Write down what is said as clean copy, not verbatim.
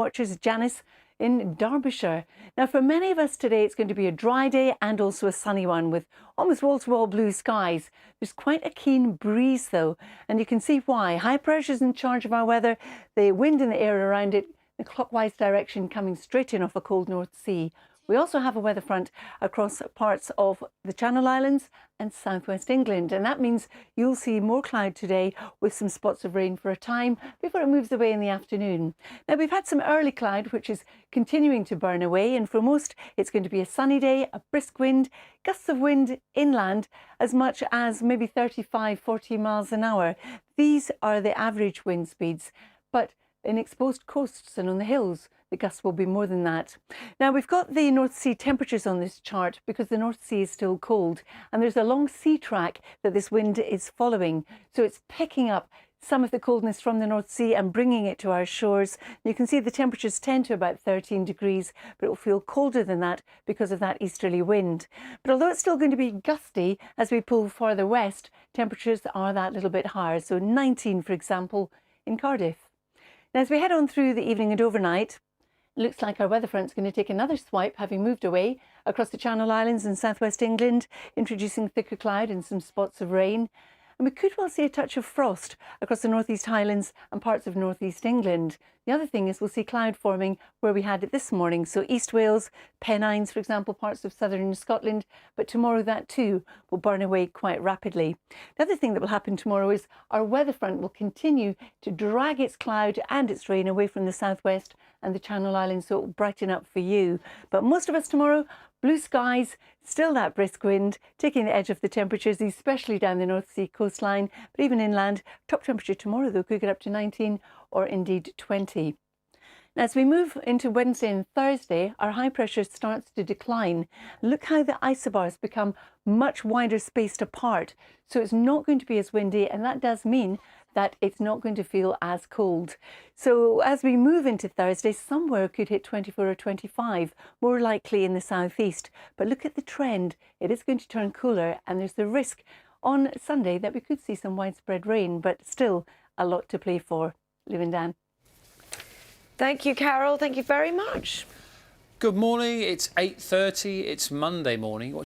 Watchers Janice in Derbyshire. Now, for many of us today, it's going to be a dry day and also a sunny one with almost wall-to-wall blue skies. There's quite a keen breeze, though, and you can see why. High pressure's in charge of our weather, the wind in the air around it, the clockwise direction coming straight in off a cold North Sea. We also have a weather front across parts of the Channel Islands and southwest England, and that means you'll see more cloud today with some spots of rain for a time before it moves away in the afternoon. Now, we've had some early cloud which is continuing to burn away, and for most it's going to be a sunny day, a brisk wind, gusts of wind inland as much as maybe 35-40 miles an hour. These are the average wind speeds, but in exposed coasts and on the hills, the gusts will be more than that. Now, we've got the North Sea temperatures on this chart because the North Sea is still cold, and there's a long sea track that this wind is following. So it's picking up some of the coldness from the North Sea and bringing it to our shores. You can see the temperatures tend to about 13 degrees, but it will feel colder than that because of that easterly wind. But although it's still going to be gusty as we pull further west, temperatures are that little bit higher. So 19, for example, in Cardiff. Now, as we head on through the evening and overnight, it looks like our weather front's going to take another swipe, having moved away across the Channel Islands and southwest England, introducing thicker cloud and some spots of rain. And we could well see a touch of frost across the northeast Highlands and parts of northeast England. The other thing is we'll see cloud forming where we had it this morning. So East Wales, Pennines, for example, parts of southern Scotland. But tomorrow that too will burn away quite rapidly. The other thing that will happen tomorrow is our weather front will continue to drag its cloud and its rain away from the southwest and the Channel Islands, so it will brighten up for you. But most of us tomorrow, blue skies, still that brisk wind, taking the edge off the temperatures, especially down the North Sea coastline. But even inland, top temperature tomorrow, though, could get up to 19 or indeed 20. Now, as we move into Wednesday and Thursday, our high pressure starts to decline. Look how the isobars become much wider spaced apart. So it's not going to be as windy, and that does mean that it's not going to feel as cold. So as we move into Thursday, somewhere could hit 24 or 25, more likely in the southeast. But look at the trend. It is going to turn cooler, and there's the risk on Sunday that we could see some widespread rain, but still a lot to play for. Liv and Dan. Thank you, Carol. Thank you very much. Good morning. It's 8:30. It's Monday morning.